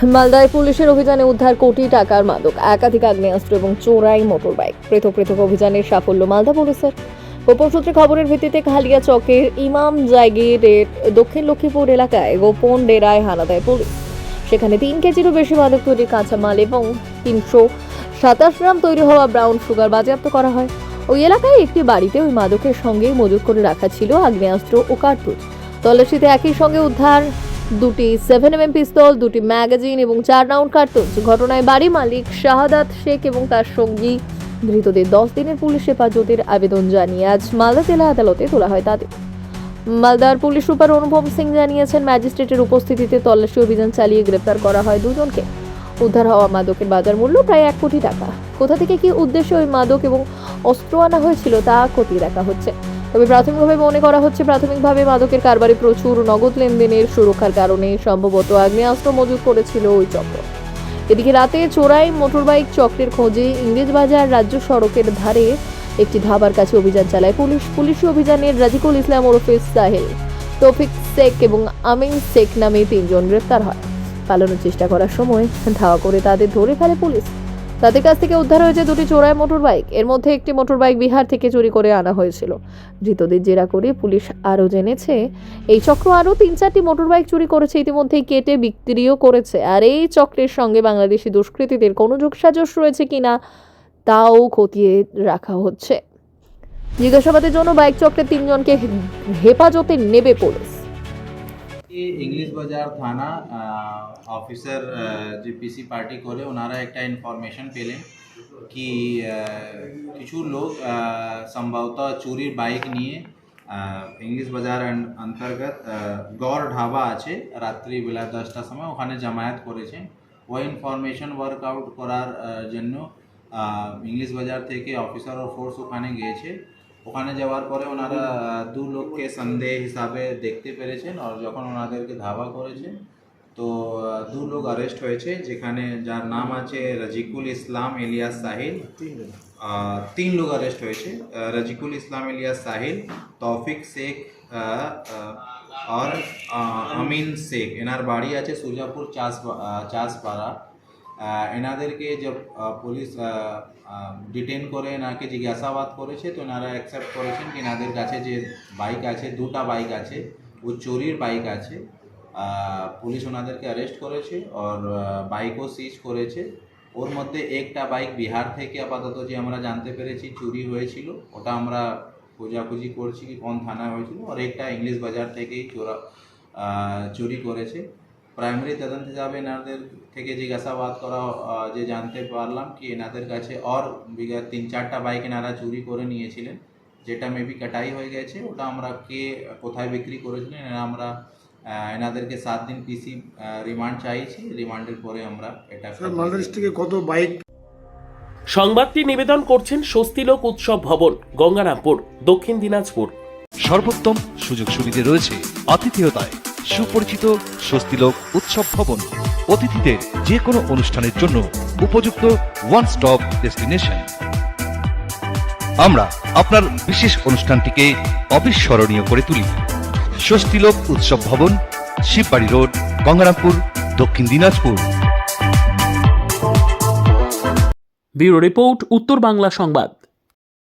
মালদায় পুলিশের অভিযানে উদ্ধার কোটি টাকার মাদক, একাধিক আগ্নেয়াস্ত্র এবং চোরাই মোটরবাইক। পৃথক পৃথক অভিযানের সাফল্য মালদা পুলিশের। গোপন সূত্রে খবরের ভিত্তিতে খালিয়া চকের ইমাম জায়গিরের দক্ষিণ লক্ষ্মীপুর এলাকায় গোপন ডেরায় হানা দেয় পুলিশ। সেখানে 3 কেজিরও বেশি মাদক তৈরির কাঁচামাল এবং 327 গ্রাম তৈরি হওয়া ব্রাউন সুগার বাজেয়াপ্ত করা হয়। ওই এলাকায় একটি বাড়িতে ওই মাদকের সঙ্গে মজুত করে রাখা ছিল আগ্নেয়াস্ত্র ও কার্তুজ। তল্লাশিতে একই সঙ্গে উদ্ধার 2টি 7mm পিস্তল, 2টি ম্যাগাজিন এবং 4 রাউন্ড কার্তুজ। ঘটনায় বাড়ি মালিক শাহাদাত শেখ এবং তার সঙ্গী ধৃতদের 10 দিনের পুলিশ হেফাজতের আবেদন জানিয়ে আজ মালদা জেলা আদালতে তোলা হয় তাদের। মালদার পুলিশ সুপার অনুপম সিং জানিয়েছেন, ম্যাজিস্ট্রেটের উপস্থিতিতে তল্লাশি অভিযান চালিয়ে গ্রেপ্তার করা হয় দুজনকে। উদ্ধার হওয়া মাদকের বাজার মূল্য প্রায় 1 কোটি টাকা। কোথা থেকে কি উদ্দেশ্যে ওই মাদক এবং অস্ত্র আনা হয়েছিল তা খতিয়ে দেখা হচ্ছে। তবে প্রাথমিকভাবে মনে করা হচ্ছে, মাদকের কারবারে প্রচুর নগদ লেনদেনের সুরক্ষার কারণে সম্ভবত আগ্নেয়াস্ত্র মজুত করেছিল ওই চক্র। এদিকে রাতে চোরাই মোটরবাইক চক্রের খোঁজে ইংরেজবাজার রাজ্য সড়কের ধারে একটি ধাবার কাছে অভিযান চালায় পুলিশ। পুলিশি অভিযানে রাজিকুল ইসলাম ওরফে সাহেল, তৌফিক শেখ এবং আমিন শেখ নামে 3 জন গ্রেপ্তার হয়। পালানোর চেষ্টা করার সময় ধাওয়া করে তাদের ধরে ফেলে পুলিশ। তাদের কাছ থেকে উদ্ধার হয়েছে 2টি চোরাই মোটরবাইক। এর মধ্যে একটি মোটরবাইক বিহার থেকে চুরি করে আনা হয়েছিল। ধৃতদের জেরা করে পুলিশ আরও জেনেছে, এই চক্র আরও 3-4টি মোটরবাইক চুরি করেছে, ইতিমধ্যেই কেটে বিক্রিও করেছে। আর এই চক্রের সঙ্গে বাংলাদেশি দুষ্কৃতীদের কোনো যোগসাজশ রয়েছে কিনা তাও খতিয়ে রাখা হচ্ছে। জিজ্ঞাসাবাদের জন্য বাইক চক্রের 3 জনকে হেফাজতে নেবে পুলিশ। ইংলিশ বাজার থানা অফিসার যে পিসি পার্টি করে ওনারা একটা ইনফরমেশন পেলেন কি কিছু লোক সম্ভবত চুরির বাইক নিয়ে ইংলিশ বাজার অন্তর্গত গড় ঢাবা আছে, রাত্রিবেলা 10টার সময় ওখানে জামায়াত করেছে। ওই ইনফরমেশন ওয়ার্কআউট করার জন্য ইংলিশ বাজার থেকে অফিসার ও ফোর্স ওখানে গিয়েছে। ওখানে যাওয়ার পরে ওনারা 2 লোককে সন্দেহ হিসাবে দেখতে পেরেছেন, আর যখন ওনাদেরকে ধাওয়া করেছে তো 2 লোক অ্যারেস্ট হয়েছে, যেখানে যার নাম আছে রাজিকুল ইসলাম এলিয়াস সাহিল। 3 লোক অ্যারেস্ট হয়েছে, রাজিকুল ইসলাম এলিয়াস সাহিল, তৌফিক শেখ আর আমিন শেখ। এনার বাড়ি আছে সুজাপুর চাষপাড়া। এনাদেরকে যে পুলিশ ডিটেন করে এনাকে জিজ্ঞাসাবাদ করেছে, তো এনারা অ্যাকসেপ্ট করেছেন কি এনাদের কাছে যে বাইক আছে, 2টা বাইক আছে, ও চুরির বাইক আছে। পুলিশ ওনাদেরকে অ্যারেস্ট করেছে আর বাইকও সিজ করেছে। ওর মধ্যে একটা বাইক বিহার থেকে আপাতত যে আমরা জানতে পেরেছি চুরি হয়েছিল, ওটা আমরা খোঁজাখুঁজি করছি কি কোন থানায় হয়েছিল, আর একটা ইংলিশ বাজার থেকেই চুরি করেছে। প্রাইমারি তদন্ত হিসাবে এনাদের থেকে জিজ্ঞাসাবাদ করা যে জানতে পারলাম কি এনাদের কাছে আর বিগত 3-4টা বাইক এনারা চুরি করে নিয়েছিলেন, যেটা মেবি কাটাই হয়ে গেছে। ওটা আমরা কে কোথায় বিক্রি করেছিলেন আমরা এনাদেরকে 7 দিন পিসি রিমান্ড চাইছি। রিমান্ডের পরে আমরা এটা মালদা ডিস্ট্রিক্টে কত বাইক। সংবাদটি নিবেদন করছেন স্বস্তিলোক উৎসব ভবন, গঙ্গারামপুর, দক্ষিণ দিনাজপুর। সর্বোত্তম সুযোগ সুবিধে রয়েছে আতিথেয়তায়। সুপরিচিত স্বস্তিলোক উৎসব ভবন অতিথিদের যে কোনো অনুষ্ঠানের জন্য উপযুক্ত ওয়ান স্টপ ডেস্টিনেশন। আমরা আপনার বিশেষ অনুষ্ঠানটিকে অবিস্মরণীয় করে তুলি। স্বস্তিলোক উৎসব ভবন, শিববাড়ি রোড, গঙ্গারামপুর, দক্ষিণ দিনাজপুর। ব্যুরো রিপোর্ট, উত্তর বাংলা সংবাদ।